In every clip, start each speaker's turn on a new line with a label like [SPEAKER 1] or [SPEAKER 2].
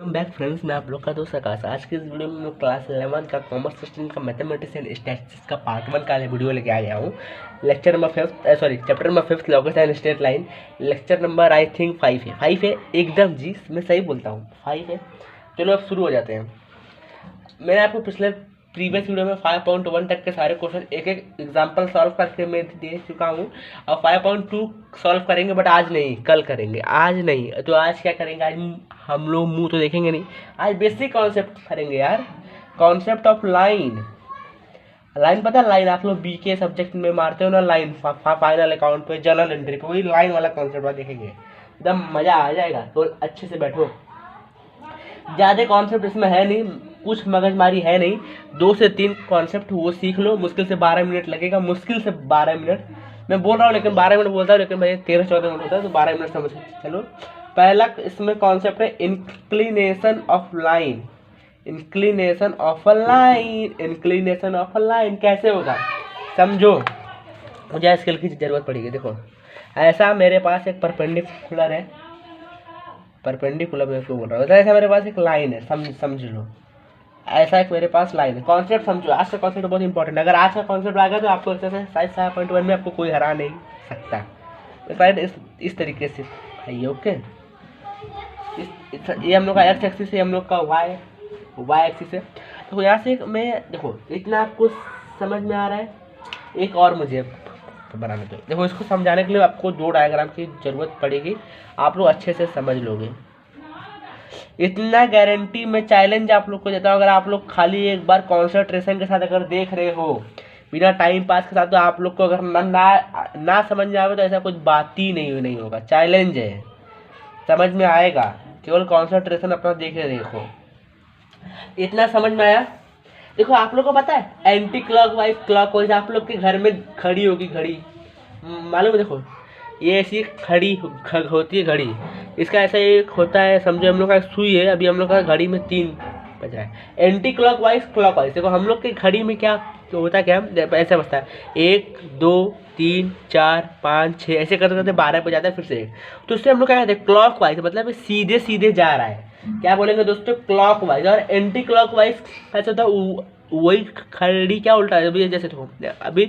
[SPEAKER 1] Welcome back friends, मैं आप लोग का दोस्त आकाश। आज की इस वीडियो में मैं क्लास 11 का कॉमर्स स्ट्रीम का मैथमेटिक्स एंड स्टैटिस्टिक्स का पार्ट 1 का वीडियो लेके आ गया हूँ। Chapter number 5 logos and straight line. Lecture number I think 5 है एकदम जी, मैं सही बोलता हूँ 5 है। चलो अब शुरू हो जाते हैं। मैंने आपको प्रीवियस वीडियो में 5.1 तक के सारे क्वेश्चन एक एक एग्जाम्पल सॉल्व करके मैं दे चुका हूँ। और 5.2 सॉल्व करेंगे, बट आज नहीं, कल करेंगे, आज नहीं। तो आज क्या करेंगे, आज हम लोग मुंह तो देखेंगे नहीं, आज बेसिक कॉन्सेप्ट करेंगे यार। Concept of line. लाइन पता है, लाइन आप लोग बी के सब्जेक्ट में मारते हो ना, लाइन फाइनल अकाउंट पे, जर्नल एंट्री पे, वही लाइन वाला कॉन्सेप्ट देखेंगे। एकदम मजा आ जाएगा, तो अच्छे से बैठो। ज़्यादा कॉन्सेप्ट इसमें है नहीं, कुछ मगजमारी है नहीं। 2 से 3 कॉन्सेप्ट वो सीख लो। मुश्किल से 12 मिनट लगेगा, मुश्किल से 12 मिनट मैं बोल रहा हूँ, लेकिन 12 मिनट बोलता हूँ, लेकिन भाई 13-14 मिनट होता है, तो 12 मिनट समझ चलो। पहला इसमें कॉन्सेप्ट है inclination of line. Inclination of a line, inclination of a line कैसे होगा समझो। मुझे स्केल की जरूरत पड़ेगी। देखो, ऐसा मेरे पास एक परपेंडिकुलर है, परपेंडिकुलर मैं इसको बोल रहा हूँ। ऐसा मेरे पास एक लाइन है, समझ लो। ऐसा एक मेरे पास लाइन है, कॉन्सेप्ट समझो। आज का कॉन्सेप्ट बहुत इंपॉर्टेंट है। अगर आज का कॉन्सेप्ट आ गया तो आपको साइज 5.1 में आपको कोई हरा नहीं सकता। तो साइड इस तरीके से आइए, ओके। ये हम लोग का एक्स एक्सिस है, हम लोग का वाई एक्सिस है। तो यहाँ से मैं देखो, इतना आपको समझ में आ रहा है। एक और मुझे बनाने दो। देखो, इसको समझाने के लिए आपको 2 डायग्राम की जरूरत पड़ेगी, आप लोग अच्छे से समझ लोगे। इतना गारंटी में चैलेंज आप लोग को देता हूँ, अगर आप लोग खाली एक बार कॉन्सेंट्रेशन के साथ अगर देख रहे हो, बिना टाइम पास के साथ, तो आप लोग को अगर ना समझ में आवे तो ऐसा कुछ बात ही नहीं होगा। चैलेंज है, समझ में आएगा, केवल कॉन्सेंट्रेशन अपना देखे देखो। इतना समझ में आया। देखो, आप लोग को पता है एंटी क्लॉक वाइज आप लोग के घर में घड़ी होगी, घड़ी मालूम है। देखो, ये ऐसी खड़ी होती है घड़ी, इसका ऐसा एक होता है, समझो हम लोग का सुई है, अभी हम लोग का घड़ी में 3 बज रहा है। एंटी क्लॉक वाइज देखो, हम लोग के घड़ी में क्या होता है, क्या ऐसा बजता है 1 2 3 4 5 6, ऐसे करते करते 12 बज जाता है, फिर से 1। तो उससे हम लोग क्या कहते हैं, क्लॉक वाइज, मतलब सीधे सीधे जा रहा है। क्या बोलेंगे दोस्तों, क्लॉक वाइज। और एंटी क्लॉक वाइज ऐसा होता है, वही खड़ी क्या उल्टा है। अभी जैसे देखो, अभी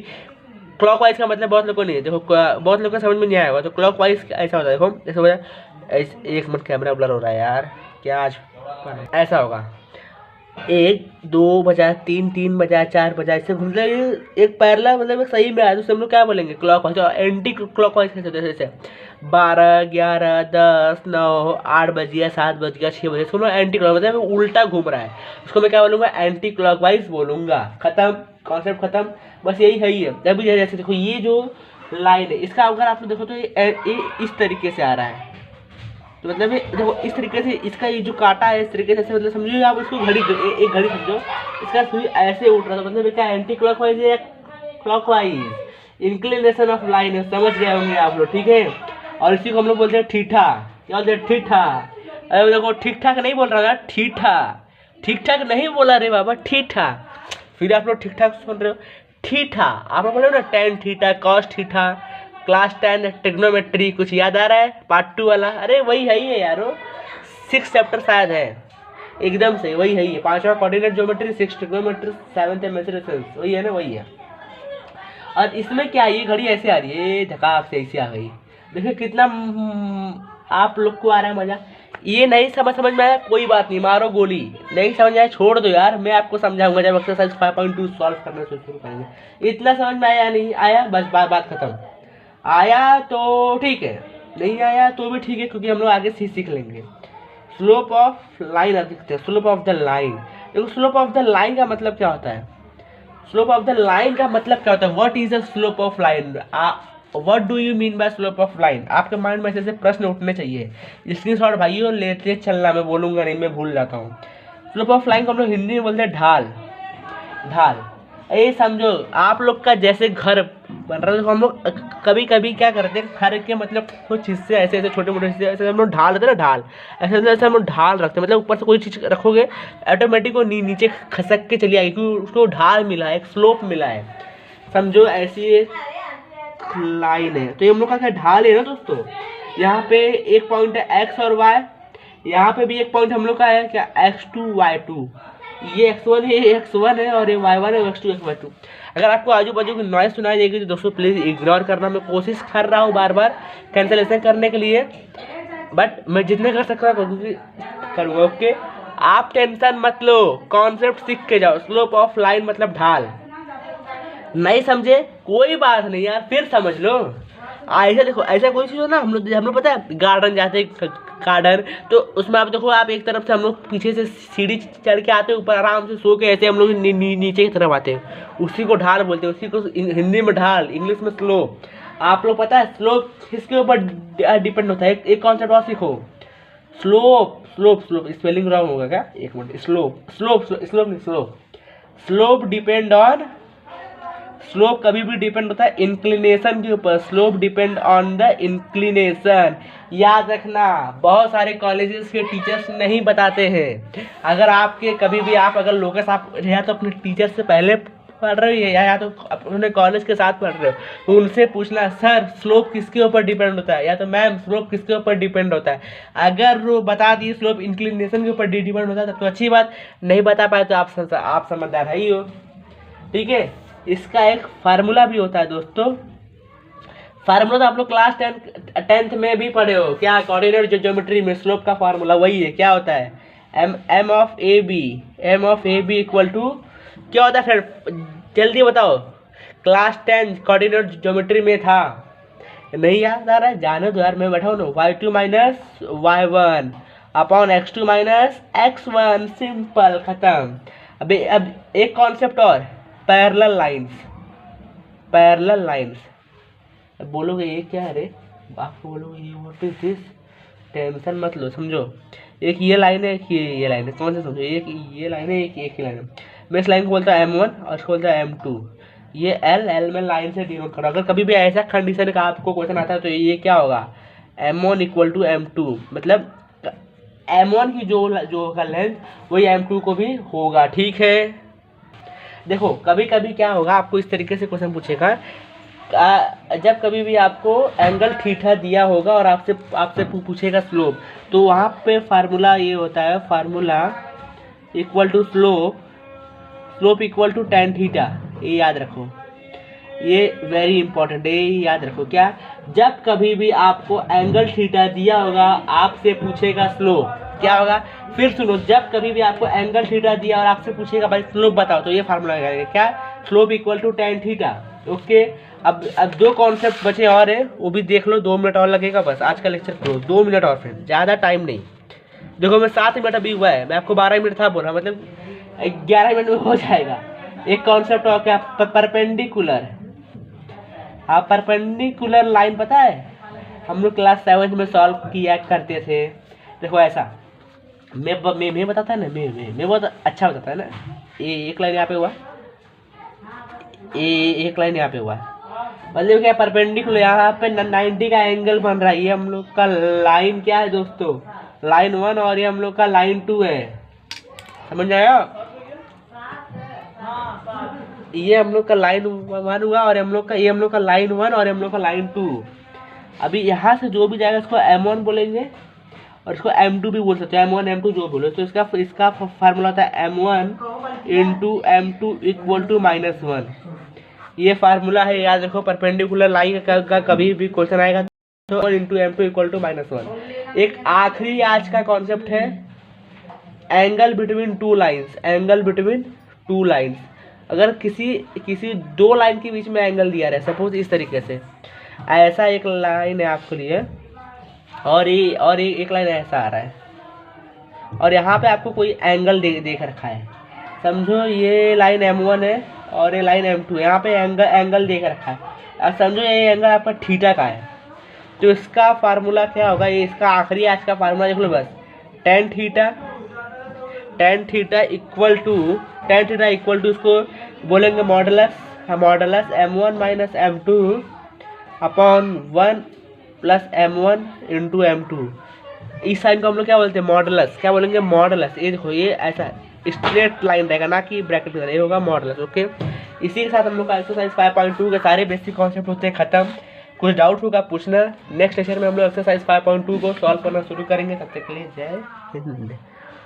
[SPEAKER 1] क्लॉक वाइज का मतलब बहुत लोगों को नहीं है, देखो बहुत लोगों को समझ में नहीं आएगा। तो क्लॉक वाइज ऐसा होता है, देखो जैसे हो जाए, एक मिनट कैमरा ब्लर हो रहा है यार, क्या आज ऐसा होगा 1 2 बजा 3 3 बजा 4 बजा, इससे मतलब एक पैरेलल, मतलब सही में आया तो हम लोग क्या बोलेंगे, क्लॉक वाइज। और एंटी क्लॉक वाइज कैसे होता है, जैसे 12 11 10 9 8 बज गया, 7 बज गया, 6 बजे, सुनो एंटी क्लॉक मतलब उल्टा घूम रहा है, उसको मैं क्या बोलूँगा, एंटी क्लॉक वाइज बोलूँगा। खत्म, कॉन्सेप्ट खत्म, बस यही है ही है। अभी जैसे देखो, ये जो लाइन है, इसका अगर आप देखो तो ये इस तरीके से आ रहा है, तो मतलब देखो इस तरीके से इसका ये जो काटा है, इस तरीके से, मतलब समझिए आप इसको एक घड़ी समझो, इसका सुई ऐसे उठ रहा था, मतलब क्या एंटी क्लॉकवाइज है या क्लॉकवाइज। इंक्लिनेशन ऑफ लाइन है, समझ गए होंगे आप लोग, ठीक है। और इसी को हम लोग बोलते हैं ठीठा। क्या बोलते हैं, ठीठा। अरे देखो, ठीक ठाक नहीं बोल रहा था, ठीठा, ठीक ठाक नहीं बोला रे बाबा, ठीठा। फिर आप लोग ठीक ठाक सुन रहे हो, ठीठा। आप लोग बोले ना tan theta, cos theta, class 10 trigonometry, कुछ याद आ रहा है पार्ट 2 वाला? अरे वही है ही है यारो, 6 चैप्टर शायद है, एकदम से वही है ही है। 5वां कोऑर्डिनेट ज्योमेट्री, 6 ट्रिग्नोमेट्री, 7th मेंसुरेशंस, वही है ना, वही है। और इसमें क्या है, ये घड़ी ऐसे आ रही है, धकाक से ऐसी आ गई। देखिए कितना आप लोग को आ रहा है मजा। ये नहीं समझ में आया, कोई बात नहीं, मारो गोली। नहीं समझ आया छोड़ दो यार, मैं आपको समझाऊंगा जब एक्सरसाइज 5.2 सॉल्व करना शुरू करेंगे। इतना समझ में आया नहीं आया, बस बात खत्म। आया तो ठीक है, नहीं आया तो भी ठीक है, क्योंकि हम लोग आगे सीख लेंगे। स्लोप ऑफ लाइन अब देखते हैं, स्लोप ऑफ द लाइन। देखो, स्लोप ऑफ द लाइन का मतलब क्या होता है, स्लोप ऑफ द लाइन का मतलब क्या होता है, what is the slope of line, what do you mean by slope of line. आपके माइंड में ऐसे प्रश्न उठने चाहिए, स्क्रीनशॉट भाइयों लेते चलना, मैं बोलूंगा नहीं, मैं भूल जाता हूँ। स्लोप ऑफ लाइन को हम लोग हिंदी में बोलते हैं ढाल। ढाल, ये समझो आप लोग का जैसे घर बन रहा है, तो हम लोग कभी कभी क्या करते हैं, घर के मतलब कुछ हिस्से ऐसे ऐसे छोटे मोटे हिस्से ऐसे हम लोग ढाल देते हैं ना, ढाल ऐसे ऐसे हम लोग ढाल रखते हैं, मतलब ऊपर से कोई चीज़ रखोगे ऑटोमेटिक वो नीचे खसक के चली आएगी, क्योंकि उसको ढाल मिला है, एक स्लोप मिला है। समझो ऐसी लाइन है, तो ये हम लोग का क्या ढाल है ना दोस्तों। यहाँ पे एक पॉइंट है एक्स और वाई, यहाँ पे भी एक पॉइंट हम लोग का है क्या, x2y2, ये x1 है, ये x1 है और ये y1 है, x2 y2। अगर आपको आजू बाजू की नॉइस सुनाई देगी तो दोस्तों प्लीज़ इग्नोर करना। मैं कोशिश कर रहा हूँ बार बार कैंसलेशन करने के लिए, बट मैं जितने कर सकता हूँ करूँगा। ओके, आप टेंशन मत लो, कॉन्सेप्ट सीख के जाओ। स्लोप ऑफ लाइन मतलब ढाल, नहीं समझे कोई बात नहीं यार, फिर समझ लो। ऐसा देखो, ऐसा कोई चीज़ हो ना, हम लोग पता है गार्डन जाते हैं, गार्डन तो उसमें आप देखो, आप एक तरफ से, हम लोग पीछे से सीढ़ी चढ़ के आते हैं, ऊपर आराम से सो के ऐसे हम लोग नीचे की तरफ आते हैं, उसी को ढाल बोलते हैं। उसी को हिंदी में ढाल, इंग्लिश में स्लोप। आप लोग पता है स्लोप किसके ऊपर डिपेंड होता है? एक कॉन्सेप्ट और सीखो, slope. Slope slope spelling wrong होगा क्या, एक मिनट। स्लोप स्लोप स्लोप नहीं, slope. Slope depend on, slope कभी भी डिपेंड होता है इंक्लिनेशन के ऊपर। Slope depend on the inclination, याद रखना। बहुत सारे कॉलेजेस के टीचर्स नहीं बताते हैं। अगर आपके कभी भी आप अगर लोकस आप या तो अपने टीचर से पहले पढ़ रहे हो या तो अपने कॉलेज के साथ पढ़ रहे हो, तो उनसे पूछना सर स्लोप किसके ऊपर डिपेंड होता है, या तो मैम स्लोप किसके ऊपर डिपेंड होता है। अगर वो बता दिए स्लोप इंक्लिनेशन के ऊपर डिपेंड होता है तो अच्छी बात, नहीं बता पाए तो आप समझदार है ही हो, ठीक है। इसका एक फार्मूला भी होता है दोस्तों। फार्मूला तो आप लोग क्लास 10th में भी पढ़े हो क्या, कोऑर्डिनेट ज्योमेट्री में स्लोप का फार्मूला वही है। क्या होता है, M of A B equal to क्या होता है फ्रेंड, जल्दी बताओ। क्लास 10 कोऑर्डिनेट ज्योमेट्री में था, नहीं याद आ रहा है, जाने दो यार, मैं बैठा हूँ ना। y2 minus y1 upon x2 minus x1, simple, खत्म। अब एक कॉन्सेप्ट और, पैरेलल लाइंस। पैरेलल लाइंस बोलोगे ये क्या है रे, आपको बोलोगे ये व्हाट इज दिस, टेंशन मत लो, समझो। एक ये लाइन है, एक ये लाइन है, कौन से समझो, एक ये लाइन है, एक ही लाइन है। मैं इस लाइन को बोलता हूँ M1 और इसको बोलता है M2। ये L में लाइन से डिनोट करो। अगर कभी भी ऐसा कंडीशन का आपको क्वेश्चन आता है तो ये क्या होगा, M1 इक्वल टू M2, मतलब M1 की जो होगा लेंथ वही M2 को भी होगा, ठीक है। देखो कभी कभी क्या होगा, आपको इस तरीके से क्वेश्चन पूछेगा, जब कभी भी आपको एंगल थीटा दिया होगा और आपसे पूछेगा स्लोप, तो वहाँ पे फार्मूला ये होता है, formula equal to slope equal to tan theta. ये याद रखो, ये वेरी इंपॉर्टेंट है, ये याद रखो। क्या, जब कभी भी आपको एंगल थीटा दिया होगा आपसे पूछेगा स्लोप, क्या होगा, फिर सुनो, जब कभी भी आपको एंगल थीटा दिया और आपसे पूछेगा भाई स्लोप बताओ, तो ये फार्मूला लगाएगा क्या, slope equal to tan theta. Okay, अब 2 कॉन्सेप्ट बचे और है, वो भी देख लो, 2 मिनट और लगेगा बस, आज का लेक्चर करो 2 मिनट और, फिर ज़्यादा टाइम नहीं। देखो मैं 7 मिनट अभी हुआ है, मैं आपको 12 मिनट था बोल रहा, मतलब 11 मिनट में हो जाएगा। एक कॉन्सेप्ट और क्या, परपेंडिकुलर। हाँ, परपेंडिकुलर लाइन पता है, हम लोग क्लास 7 में सॉल्व किया करते थे। देखो ऐसा, मैं बताता है ना, मैं बहुत अच्छा बताता है ना। ये एक लाइन यहाँ पे हुआ, ये एक लाइन यहाँ पे हुआ, मतलब क्या, परपेंडिकुलर यहाँ पे 90 का एंगल बन रहा है। ये हम लोग का लाइन क्या है दोस्तों, लाइन 1, और ये हम लोग का लाइन 2 है, समझ आया। ये हम लोग का लाइन 1 हुआ और ये हम लोग का लाइन 1 और हम लोग का लाइन 2। अभी यहाँ से जो भी जाएगा इसको M1 बोलेंगे और इसको M2 भी बोल सकते हैं, M1 M2 जो बोलो। तो इसका फार्मूला होता है M1 into M2 equal to -1। ये फार्मूला है, याद रखो। परपेंडिकुलर लाइन का कभी भी क्वेश्चन आएगा तो 1 इंटू M2 इक्वल टू -1। एक आखिरी आज का कॉन्सेप्ट है, angle between 2 lines. Angle between 2 lines, अगर किसी 2 लाइन के बीच में एंगल दिया रहे, सपोज इस तरीके से, ऐसा एक लाइन है आपके लिए और एक लाइन ऐसा आ रहा है, और यहाँ पे आपको कोई एंगल देख रखा है, समझो ये लाइन M1 है और ये लाइन M2 है, यहाँ पे एंगल देख रखा है। अब समझो ये एंगल आपका थीटा का है, तो इसका फार्मूला क्या होगा, ये इसका आखिरी आज का फार्मूला देख लो बस, tan थीटा इक्वल टू इसको बोलेंगे modulus M1 minus M2 upon 1 plus M1 into M2। इस साइन को हम लोग क्या बोलते हैं, मॉडुलस। क्या बोलेंगे, मॉडुलस। ये देखो, ये ऐसा स्ट्रेट लाइन रहेगा, ना कि ब्रैकेट में, ये होगा मॉडुलस। ओके, इसी के साथ हम लोग का एक्सरसाइज 5.2 के सारे बेसिक कॉन्सेप्ट होते हैं खत्म। कुछ डाउट होगा पूछना। नेक्स्ट सेशन में हम लोग एक्सरसाइज 5.2 को सॉल्व करना शुरू करेंगे। तब तक के लिए जय हिंद।